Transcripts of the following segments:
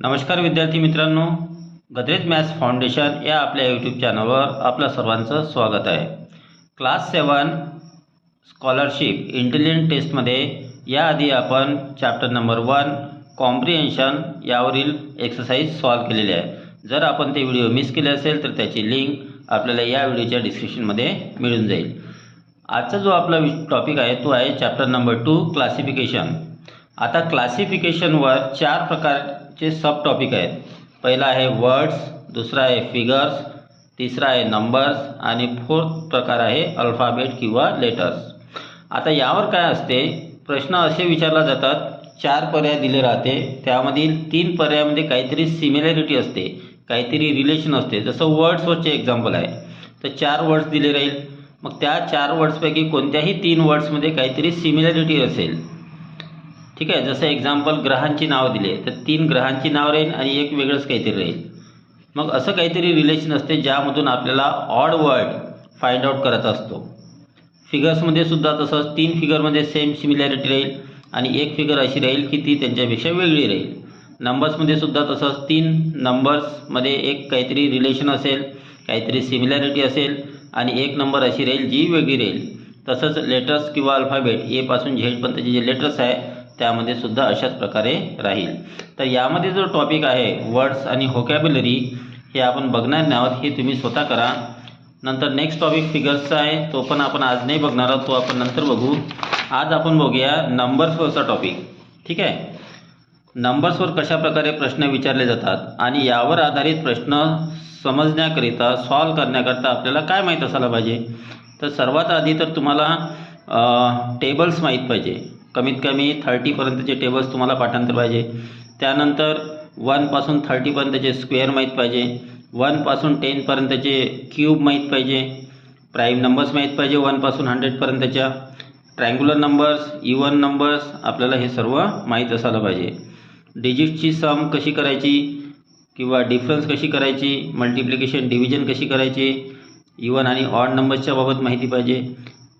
नमस्कार विद्यार्थी मित्रांनो, गद्रेज मॅथ्स फाउंडेशन या आपल्या यूट्यूब चॅनलवर आपलं सर्वांचं स्वागत आहे। क्लास 7 स्कॉलरशिप इंटेलिजंट टेस्टमध्ये याआधी आपण चॅप्टर नंबर 1 कॉम्प्रिहेन्शन यावरील एक्सरसाइज सॉल्व केलेली आहे। जर आपण ते व्हिडिओ मिस केले असेल तर त्याची लिंक आपल्याला या व्हिडिओच्या डिस्क्रिप्शनमध्ये मिळून जाईल। आजचा जो आपला टॉपिक आहे तो आहे चॅप्टर नंबर 2 क्लासिफिकेशन। आता क्लासिफिकेशनवर 4 प्रकारचे सब टॉपिक आहेत। पहिला आहे वर्ड्स, दुसरा आहे फिगर्स, तिसरा आहे नंबर्स आणि फोर्थ प्रकार आहे अल्फाबेट किंवा लेटर्स। आता यावर काय असते, प्रश्न असे विचारला जातात, 4 पर्याय दिले राहते, त्यामधील 3 पर्यायामध्ये काहीतरी सिमिलॅरिटी असते, काहीतरी रिलेशन असते। जसं वर्ड्सवरचे एक्झाम्पल आहे तर 4 वर्ड्स दिले राहील, मग त्या 4 वर्ड्सपैकी कोणत्याही 3 वर्ड्समध्ये काहीतरी सिमिलॅरिटी असेल। ठीक आहे, जसं एक्झाम्पल ग्रहांची नाव दिले तर 3 ग्रहांची नाव राहील आणि एक वेगळंच काहीतरी राहील। मग असं काहीतरी रिलेशन असते ज्यामधून आपल्याला ऑड वर्ड फाइंड आउट करायचा असतो। फिगर्समध्ये सुद्धा तसंच 3 फिगरमध्ये सेम सिमिलॅरिटी राहील आणि एक फिगर अशी राहील की ती त्यांच्यापेक्षा वेगळी राहील। नंबर्समध्ये सुद्धा तसंच 3 नंबर्समध्ये एक काहीतरी रिलेशन असेल, काहीतरी सिमिलॅरिटी असेल आणि एक नंबर अशी राहील जी वेगळी राहील। तसंच लेटर्स किंवा अल्फाबेट ए पासून झेड पर्यंतचे जे लेटर्स आहे त्यामध्ये सुद्धा अशाच प्रकारे राहील। तर यामध्ये जो टॉपिक आहे वर्ड्स आणि व्होकॅब्युलरी हे आपण बघणार नाही आहोत, हे तुम्ही स्वतः करा। नंतर नेक्स्ट टॉपिक फिगर्सचा आहे, तो पण आपण आज नाही बघणार आहोत, तो आपण नंतर बघू। आज आपण बघूया नंबर्सवरचा टॉपिक। ठीक आहे, नंबर्सवर कशा प्रकारे प्रश्न विचारले जातात आणि यावर आधारित प्रश्न समजण्याकरिता सॉल्व करण्याकरता आपल्याला काय माहीत असायला पाहिजे। तर सर्वात आधी तर तुम्हाला टेबल्स माहीत पाहिजे, कमीत कमी 30 पर्यंतचे टेबल्स तुम्हाला पाठांतर पाहिजे। त्यानंतर 1 पासून 30 पर्यंतचे स्क्वेअर माहीत पाहिजे, 1 पासून 10 पर्यंतचे क्यूब माहीत पाहिजे, प्राईम नंबर्स माहीत पाहिजे 1 पासून 100 पर्यंतच्या, ट्रायंग्युलर नंबर्स, इवन नंबर्स आपल्याला हे सर्व माहीत असायला पाहिजे। डिजिटची सम कशी करायची किंवा डिफरन्स कशी करायची, मल्टिप्लिकेशन डिव्हिजन कशी करायची, इवन आणि ऑड नंबर्सच्या बाबत माहिती पाहिजे।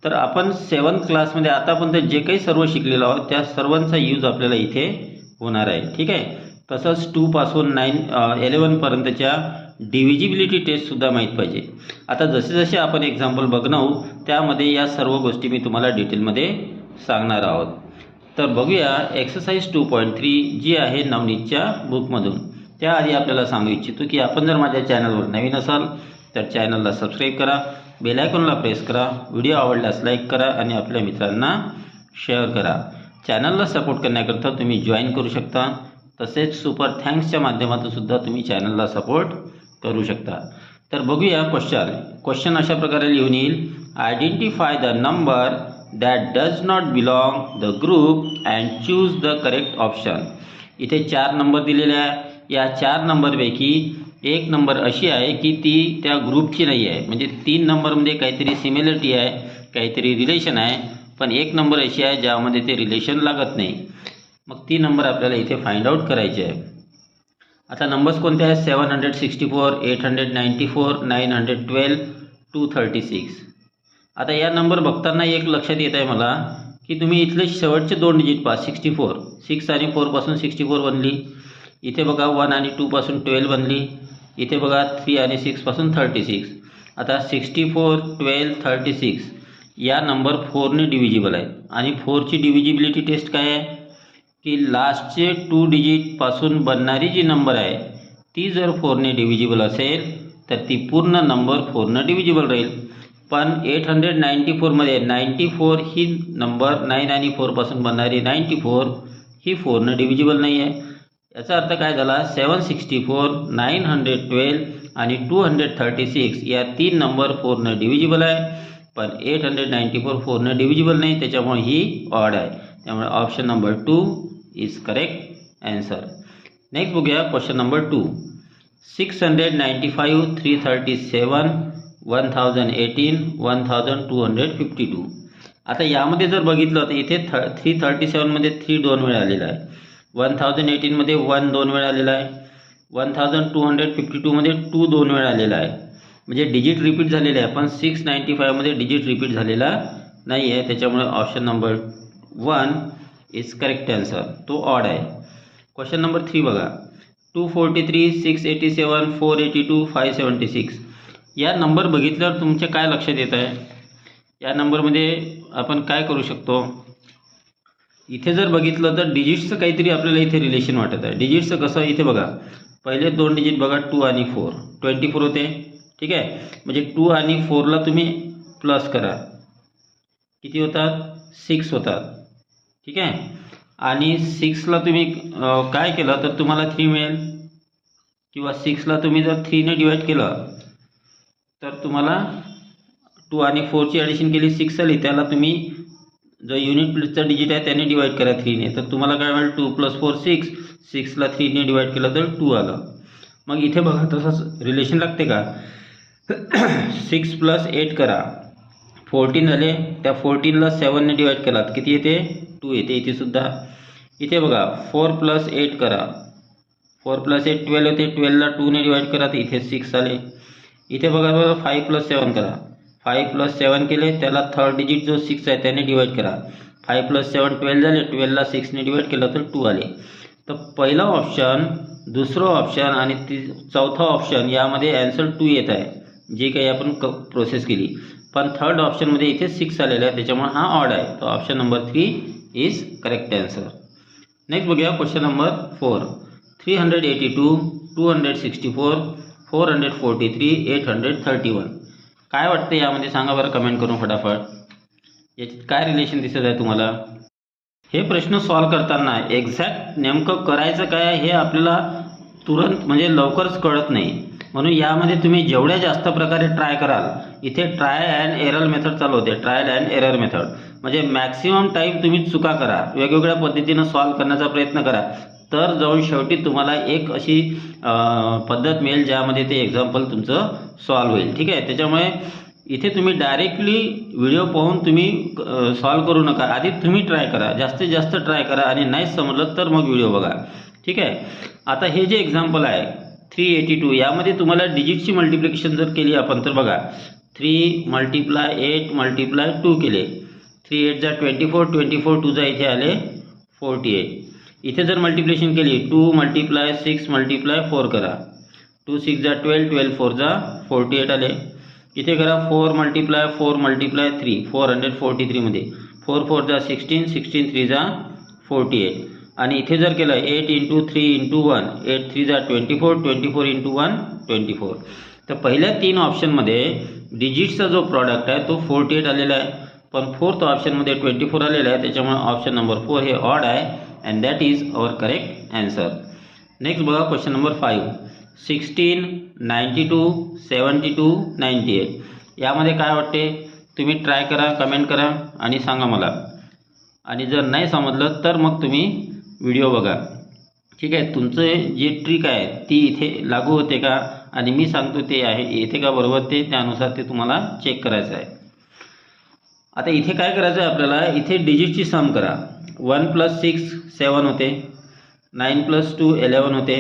तर आपण 7th क्लासमध्ये आतापर्यंत जे काही सर्व शिकलेलो आहोत त्या सर्वांचा यूज आपल्याला इथे होणार आहे। ठीक आहे, तसंच 2 पासून 11 पर्यंतच्या डिव्हिजिबिलिटी टेस्टसुद्धा माहीत पाहिजे। आता जसे जसे आपण एक्झाम्पल बघणार त्यामध्ये या सर्व गोष्टी मी तुम्हाला डिटेलमध्ये सांगणार आहोत। तर बघूया एक्सरसाइज 2.3 जी आहे नवनीतच्या बुकमधून। त्याआधी आपल्याला सांगू इच्छितो की आपण जर माझ्या चॅनलवर नवीन असाल तर चॅनलला सबस्क्राईब करा, बेल आयकॉनला प्रेस करा, व्हिडिओ आवडल्यास लाईक करा आणि आपल्या मित्रांना शेअर करा। चॅनलला सपोर्ट करण्याकरता तुम्ही जॉईन करू शकता, तसेच सुपर थँक्सच्या माध्यमातून सुद्धा तुम्ही चॅनलला सपोर्ट करू शकता। तर बघूया क्वेश्चन अशा प्रकारे लिहून येईल, identify the number that does not belong the group and choose the correct option. इथे 4 नंबर दिलेले आहे, या 4 नंबरपैकी एक नंबर अशी आहे की ती त्या ग्रुपची नाही आहे, म्हणजे 3 नंबरमध्ये काहीतरी सिमिलरिटी आहे, काहीतरी रिलेशन आहे, पण एक नंबर अशी आहे ज्यामध्ये ते रिलेशन लागत नाही। मग ती नंबर आपल्याला इथे फाइंड आउट करायची आहे। आता नंबर्स कोणते आहेत, 764, 894, 912, 236। आता या नंबर बघताना एक लक्षात येत आहे मला की तुम्ही इथले शेवटचे 2 डिजिट पहा, 64, 6 आणि 4 पासून 64 बनली, इथे बघा 1 आणि 2 पासून 12 बनली, इथे बघा 3 आणि 6 पासून 36। आता 64, 12, 36 या नंबर 4ने डिव्हिजिबल आहेत आणि 4ची डिव्हिजिबिलिटी टेस्ट काय आहे की लास्टचे 2 डिजिट पासून बनणारी जी नंबर आहे ती जर 4ने डिव्हिजिबल असेल तर ती पूर्ण नंबर 4ने डिव्हिजिबल राहील। पण 894 मध्ये 94 ही नंबर 9 आणि 4 पासून बनणारी 94 ही 4ने डिव्हिजिबल नाही आहे। याचा अर्थ काय झाला, 764, 912 आणि 236 या 3 नंबर 4ने डिव्हिजिबल आहे, पण 894 4ने डिव्हिजिबल नाही, त्याच्यामुळे ही ऑड आहे। त्यामुळे option number 2 is correct answer. Next बघूया क्वेश्चन नंबर 2, 695, 337, 1018, 1252। आता यामध्ये जर बघितलं तर इथे 337 मध्ये 3 2 वेळा आलेला आहे, 1018 मध्ये 1 2 वेळा आलेला आहे, 1252 मध्ये 2 2 वेळा आलेला आहे, म्हणजे डिजिट रिपीट झालेले आहे, पण 695 मध्ये डिजिट रिपीट झालेला नाही आहे, त्याच्यामुळे option number 1 is correct answer, तो ऑड आहे। क्वेश्चन नंबर 3 बघा, 243, 687, 482, 576 या नंबर बघितल्यावर तुमच्या काय लक्षात येत आहे? या नंबरमध्ये आपण काय करू शकतो? इथे जर बघितलं तर डिजिट्सचं काहीतरी आपल्याला इथे रिलेशन वाटत आहे. डिजिट्सचं कसं? इथे बघा, पहिले दोन डिजिट बघा, 2 आणि 4, 24 होते. ठीक आहे, म्हणजे 2 आणि 4ला तुम्ही प्लस करा, किती होतात? 6 होतात. ठीक आहे, आणि 6ला तुम्ही काय केलं तर तुम्हाला 3 मिळेल, किंवा 6ला तुम्ही जर 3ने डिवाईड केलं तर तुम्हाला 2 आणि 4ची ॲडिशन केली, 6 आली, त्याला तुम्ही जो युनिट प्लेसचा डिजिट आहे त्याने डिवाईड करा 3ने, तर तुम्हाला काय मिळेल? 2 + 4 6, 6ला 3ने डिवाईड केलं तर 2 आलं. मग इथे बघा तसंच रिलेशन लागते का? 6 + 8 करा, 14 झाले, त्या 14ला 7ने डिवाईड केलात, किती येते? 2 येते. इथे सुद्धा इथे बघा 4 + 8 करा, 4 + 8 12 होते, 12ला 2ने डिवाईड करा तर इथे 6 आले. इथे बघा 5 + 7 करा, 5 + 7 केले, त्याला थर्ड डिजिट जो 6 आहे त्याने डिवाईड करा, 5 + 7 12 झाले, 12ला 6ने डिवाईड केलं तर 2 आले. तर पहिला ऑप्शन, दुसरं ऑप्शन आणि चौथा ऑप्शन यामध्ये ॲन्सर 2 येत आहे, जे काही आपण प्रोसेस केली. पण थर्ड ऑप्शनमध्ये इथे 6 आलेला आहे, त्याच्यामुळे हा ऑड आहे. तर option number 3 is correct answer. Next बघूया क्वेश्चन नंबर 4. 382, 264, 443, 831. काय वाटतं यामध्ये? सांगा बरं कमेंट करून फटाफट. याच्यात काय रिलेशन दिसत आहे तुम्हाला? हे प्रश्न सॉल्व करताना एक्झॅक्ट नेमकं करायचं काय हे आपल्याला तुरंत म्हणजे लवकरच कळत नाही. म्हणून यामध्ये तुम्ही जेवढ्या जास्त प्रकारे ट्राय कराल, इथे ट्राय अँड एरर मेथड चालू होते, ट्रायल अँड एरर मेथड, म्हणजे मॅक्सिमम टाईम तुम्ही चुका करा, वेगवेगळ्या पद्धतीनं सॉल्व करण्याचा प्रयत्न करा, तर जाऊन शेवटी तुम्हाला एक अशी पद्धत मिळेल ज्यामध्ये ते एक्झाम्पल तुमचं सॉल्व होईल. ठीक आहे, त्याच्यामुळे इथे तुम्ही डायरेक्टली व्हिडिओ पाहून तुम्ही सॉल्व करू नका. आधी तुम्ही ट्राय करा, जास्तीत जास्त ट्राय करा, आणि नाहीच समजलं तर मग व्हिडिओ बघा. ठीक आहे, आता हे जे एक्झाम्पल आहे 382, यामध्ये तुम्हाला डिजिटची मल्टिप्लिकेशन जर केली आपण तर बघा, 3 × 8 × 2 केले, 3 8 जा 24, 24 2 जा इथे आले 48. इथे जर मल्टिप्लिकेशन केली 2 × 6 × 4 करा, 2 6 जा 12, 12 4 जा 48 आले. इथे करा 4 × 4 × 3, 443 मध्ये 4 4 जा 16, 16 3 जा 48. आणि इथे जर केलं 8 × 3 × 1, 8 3 जा 24, 24 × 1 24. तर पहिल्या 3 ऑप्शनमध्ये डिजिट्सचा जो प्रॉडक्ट आहे तो 48 आलेला आहे, पण फोर्थ ऑप्शनमध्ये 24 आलेला आहे, त्याच्यामुळे ऑप्शन नंबर 4 हे ऑड आहे, and that is our correct answer. Next बघा क्वेश्चन नंबर 5. 16, 92, 72, 98. यामध्ये काय वाटते? तुम्ही ट्राय करा, कमेंट करा आणि सांगा मला. आणि जर नाही समजलं तर मग तुम्ही व्हिडिओ बघा. ठीक आहे, तुमचं जे ट्रिक आहे ती इथे लागू होते का, आणि मी सांगतो ते आहे येते का बरोबर, ते त्यानुसार ते तुम्हाला चेक करायचं आहे. आता इथे काय करायचं आहे आपल्याला? इथे डिजिटची सम करा. 1 + 6 7 होते, 9 + 2 11 होते,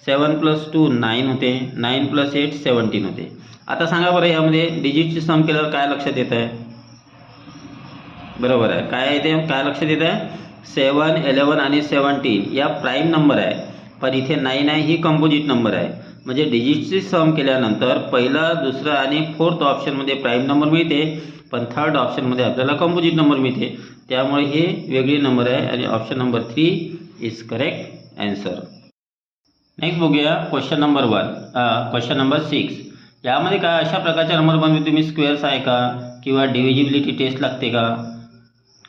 7 + 2 9 होते, 9 + 8 17 होते. आता सांगा बरं यामध्ये डिजिटची सम केल्यावर काय लक्षात येत आहे? बरोबर आहे, काय येते? काय लक्षात येत आहे? 7 11 आणि 17 या प्राईम नंबर आहे, पण इथे 9 आहे ही कंपोजिट नंबर आहे. म्हणजे डिजिटची सम केल्यानंतर पहिला, दुसरा आणि फोर्थ ऑप्शनमध्ये प्राईम नंबर मिळते, पण थर्ड ऑप्शनमध्ये आपल्याला कंपोजिट नंबर मिळते, त्यामुळे हे वेगळी नंबर आहे, आणि option number 3 is correct answer. Next बघूया क्वेश्चन नंबर 6. यामध्ये काय अशा प्रकारच्या नंबरमध्ये तुम्ही स्क्वेअर्स आहे का, किंवा डिव्हिजिबिलिटी टेस्ट लागते का,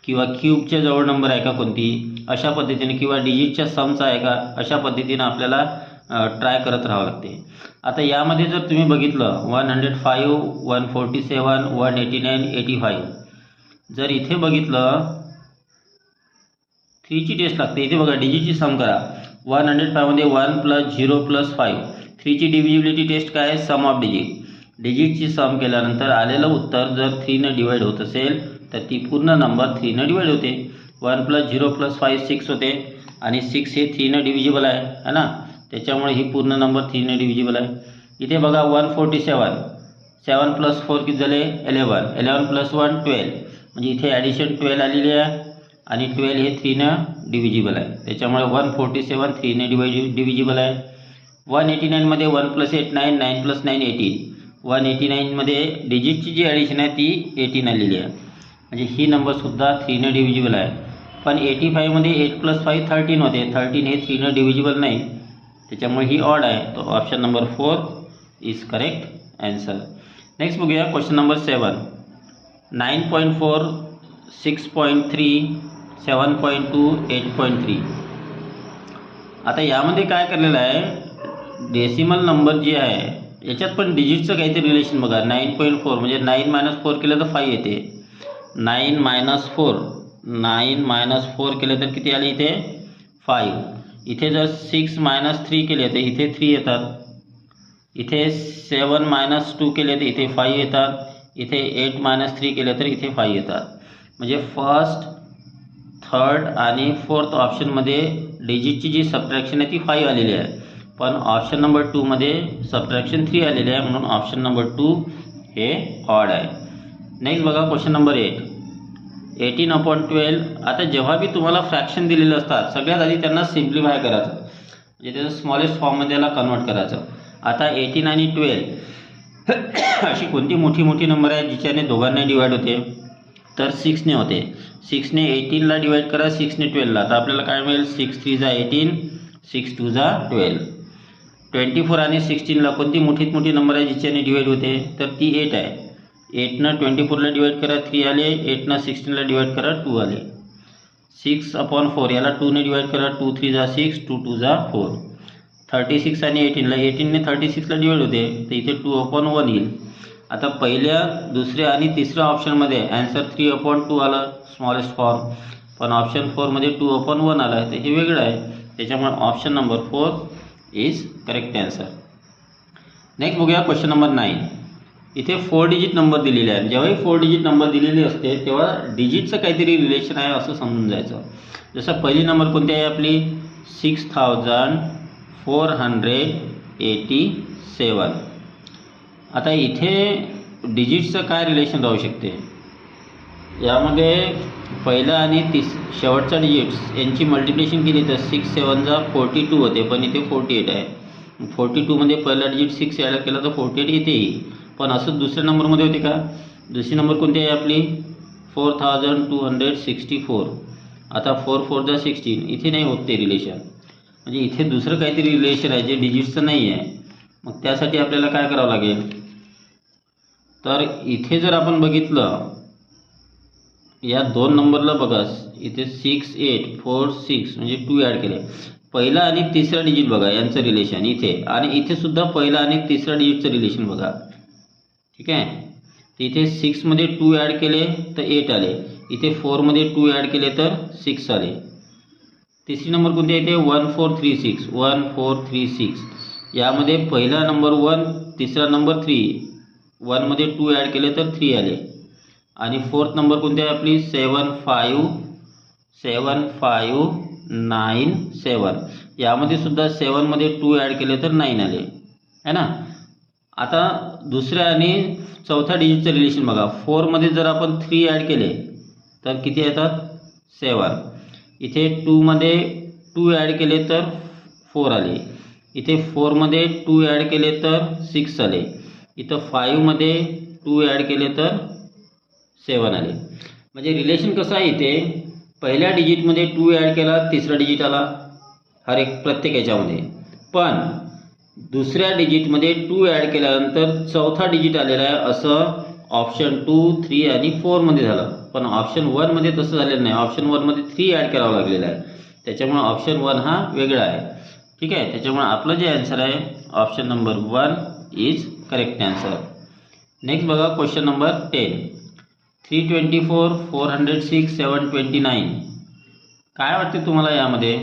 किंवा क्यूबच्या जवळ नंबर आहे का कोणती, अशा पद्धतीने, किंवा डिजिटच्या समचा आहे का, अशा पद्धतीने आपल्याला ट्राय करत राहावं लागते. आता यामध्ये जर तुम्ही बघितलं 105, 147, 189, 85, जर इथे बघितलं 3ची टेस्ट लागते. इथे बघा डिजिटची सम करा. 105 मध्ये 1 + 0 + 5. 3ची डिव्हिजिबिलिटी टेस्ट काय आहे? सम ऑफ डिजिट. डिजिटची सम केल्यानंतर आलेलं उत्तर जर 3ने डिवाईड होत असेल तर ती पूर्ण नंबर 3ने डिवाईड होते. 1 + 0 + 5 6 होते, आणि 6 हे 3ने डिव्हिजिबल आहे ना, त्याच्यामुळे ही पूर्ण नंबर 3ने डिव्हिजिबल आहे. इथे बघा 147, 7 + 4 किती झाले? 11, 11 + 1 12, म्हणजे इथे ॲडिशन 12 आलेली आहे, आणि 12 हे 3ने डिव्हिजिबल आहे, त्याच्यामुळे 147 3ने डिव्हिजिबल आहे. 189मध्ये 1 + 8 9, 9 + 9 18. 189मध्ये डिजिटची जी ॲडिशन आहे ती 18 आलेली आहे, म्हणजे ही नंबरसुद्धा 3ने डिव्हिजिबल आहे. पण 85मध्ये 8 + 5 13 होते, 13 हे 3ने डिव्हिजिबल नाही, त्याच्यामुळे ही ऑड आहे. तो option number 4 is correct answer. Next बघूया क्वेश्चन नंबर 7. 9.4, 6.3, 7.2, 8.3. आता यामध्ये काय केलेलं आहे, डेसिमल नंबर जी आहे याच्यात पण डिजिटचं काहीतरी रिलेशन बघा. 9.4 म्हणजे 9 - 4 केलं तर 5 येते. 9 - 4, 9 - 4 केले तर किती आले इथे 5. इथे जर 6 - 3 केले तर इथे 3 येतात. इथे 7 - 2 केले तर इथे 5 येतात. इथे 8 - 3 केले तर इथे 5 येतात. म्हणजे फर्स्ट, थर्ड आणि फोर्थ ऑप्शनमध्ये डिजिटची जी सबट्रॅक्शन आहे ती 5 आलेली आहे, पण ऑप्शन नंबर 2मध्ये सबट्रॅक्शन 3 आलेली आहे, म्हणून ऑप्शन नंबर 2 हे ऑड आहे. नेक्स्ट बघा क्वेश्चन नंबर 8. 18/12. आता जेव्हा बी तुम्हाला फ्रॅक्शन दिलेले असतात सगळ्यात आधी त्यांना सिम्प्लिफाय करायचं, म्हणजे त्याचं स्मॉलेस्ट फॉर्ममध्ये त्याला कन्वर्ट करायचं. आता 18 आणि 12 अशी कोणती मोठी नंबर आहे जिच्याने दोघांना डिवाइड होते, तर 6ने होते. 6ने 18ला डिवाइड करा, 6ने 12ला, तर आपल्याला काय मिळेल, 6 3 = 18, 6 2 = 12. 24 आणि 16ला कोणती मोठी नंबर आहे जिच्याने डिवाइड होते, तर ती 8 आहे. 8नं 24ला डिवाइड करा 3 आले, 8नं 16ला डिवाइड करा 2 आले. 6/4 याला 2ने डिवाइड करा, 2 3 = 6, 2 2 = 4. 36 आणि 18ला 18ने 36ला डिवाइड होते, तर इथे 2/1 येईल. आता पहिल्या, दुसऱ्या आणि तिसऱ्या ऑप्शनमध्ये ॲन्सर 3/2 आलं स्मॉलेस्ट फॉर्म, पण ऑप्शन 4मध्ये 2/1 आला आहे, तर हे वेगळं आहे. त्याच्यामुळे option number 4 is correct answer. Next बघूया क्वेश्चन नंबर 9. इथे 4 डिजिट नंबर दिलेले आहेत. जेव्हाही 4 डिजिट नंबर दिलेली असते तेव्हा डिजिटचं काहीतरी रिलेशन आहे असं समजून जायचं. जसं पहिली नंबर कोणती आहे आपली, 6487. आता इथे डिजिटचं काय रिलेशन राहू शकते, यामध्ये पहिला आणि शेवटचा डिजिट्स यांची मल्टिप्लिकेशन केली तर 6 7 = 42 होते, पण इथे 48 आहे. 42मध्ये पहिला डिजिट 6 ॲड केला तर 48 इथेही, पण असं दुसऱ्या नंबरमध्ये होते का. दुसरी नंबर कोणती आहे आपली, 4264. आता 4 4 = 16, इथे नाही होत ते रिलेशन, म्हणजे इथे दुसरं काहीतरी रिलेशन आहे जे डिजिटचं नाही आहे. मग त्यासाठी आपल्याला काय करावं लागेल, तर इथे जर आपण बघितलं या 2 नंबरला बघा, इथे 6 8 4 6 म्हणजे 2 ॲड केले. पहिला आणि तिसरा डिजिट बघा यांचं रिलेशन इथे, आणि इथे सुद्धा पहिला आणि तिसरा डिजिटचं रिलेशन बघा. ठीक आहे, तर इथे 6मध्ये 2 ॲड केले तर 8 आले, इथे 4मध्ये 2 ॲड केले तर 6 आले. तिसरी नंबर कोणती आहे, इथे 1436. 1436 यामध्ये पहिला नंबर 1, तिसरा नंबर 3, 1मध्ये 2 ॲड केले तर 3 आले. आणि फोर्थ नंबर कोणती आहे आपली, 7597. यामध्ये सुद्धा 7मध्ये 2 ॲड केले तर 9 आले, है ना. आता दुसऱ्या आणि चौथ्या डिजिटचं रिलेशन बघा. 4मध्ये जर आपण 3 ॲड केले तर किती येतात, 7. इथे 2मध्ये 2 ॲड केले तर 4 आले. इथे 4मध्ये 2 ॲड केले तर 6 आले. इथं 5मध्ये 2 ॲड केले तर 7 आले. म्हणजे रिलेशन कसं आहे, इथे पहिल्या डिजिटमध्ये 2 ॲड केला तिसरा डिजिट आला हर एक प्रत्येक याच्यामध्ये, पण दुसऱ्या डिजिटमध्ये 2 ॲड केल्यानंतर चौथा डिजिट आलेला आहे, असं ऑप्शन 2 3 आणि 4मध्ये झालं. पण ऑप्शन 1मध्ये तसं झालेलं नाही, ऑप्शन 1मध्ये 3 ॲड करावं लागलेलं आहे, त्याच्यामुळे ऑप्शन 1 हा वेगळा आहे. ठीक आहे, त्याच्यामुळे आपलं जे आन्सर आहे option number 1 is correct answer. Next बघा क्वेश्चन नंबर 10. 324 406 729. काय वाटते तुम्हाला यामध्ये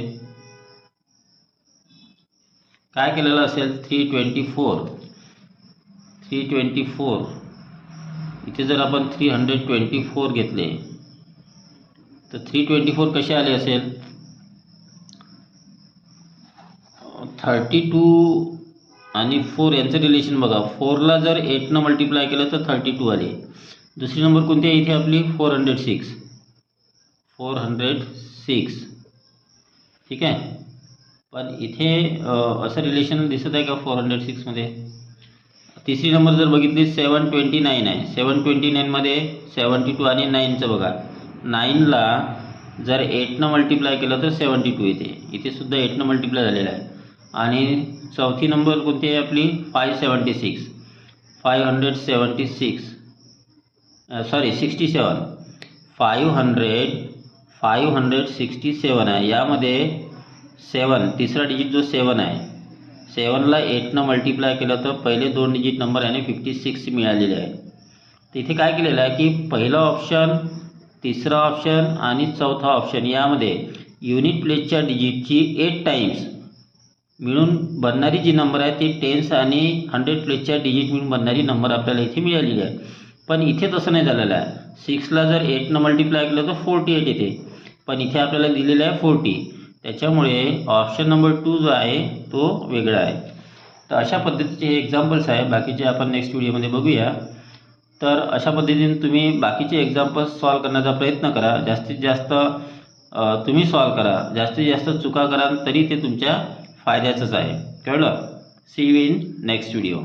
काय केलेलं असेल. 324 इथे जर आपण 324 घेतले तर 324 कसे आले असेल, 32 आणि 4 यांचं रिलेशन बघा. 4ला जर 8नं मल्टिप्लाय केलं तर 32 आले. दुसरी नंबर कोणती आहे इथे आपली, 406. ठीक आहे, पण इथे असं रिलेशन दिसत आहे का 406 मध्ये? तिसरी नंबर जर बघितली 729 आहे. 729मध्ये 72 आणि 9चं बघा. 9ला जर 8नं मल्टिप्लाय केलं तर 72 येते. इथे सुद्धा 8नं मल्टिप्लाय झालेलं आहे. आणि चौथी नंबर कोणती आहे आपली? 576. 67. 567 आहे. यामध्ये 7 तिसरा डिजिट जो 7 आहे, 7ला 8नं मल्टिप्लाय केलं तर पहिले 2 डिजिट नंबर आहे 56 मिळालेले आहे. तर इथे काय केलेलं आहे की पहिला ऑप्शन, तिसरा ऑप्शन आणि चौथा ऑप्शन यामध्ये युनिट प्लेसच्या डिजिटची 8 टाइम्स मिळून बनणारी जी नंबर आहे ती टेन्स आणि 100 प्लेसच्या डिजिट मिळून बनणारी नंबर आपल्याला इथे मिळालेली आहे. पण इथे तसं नाही झालेलं आहे. 6ला जर 8नं मल्टिप्लाय केलं तर 48 येते, पण इथे आपल्याला दिलेलं आहे 40. त्याच्यामुळे ऑप्शन नंबर 2 जो आहे तो वेगळा आहे. तर अशा पद्धतीचे हे एक्झाम्पल्स आहे. बाकीचे आपण नेक्स्ट व्हिडिओमध्ये बघूया. तर अशा पद्धतीने तुम्ही बाकीचे एक्झाम्पल्स सॉल्व करण्याचा प्रयत्न करा. जास्तीत जास्त तुम्ही सॉल्व करा. जास्तीत जास्त चुका कराल तरी ते तुमच्या फायद्याचंच आहे. कळलं? See you in next video.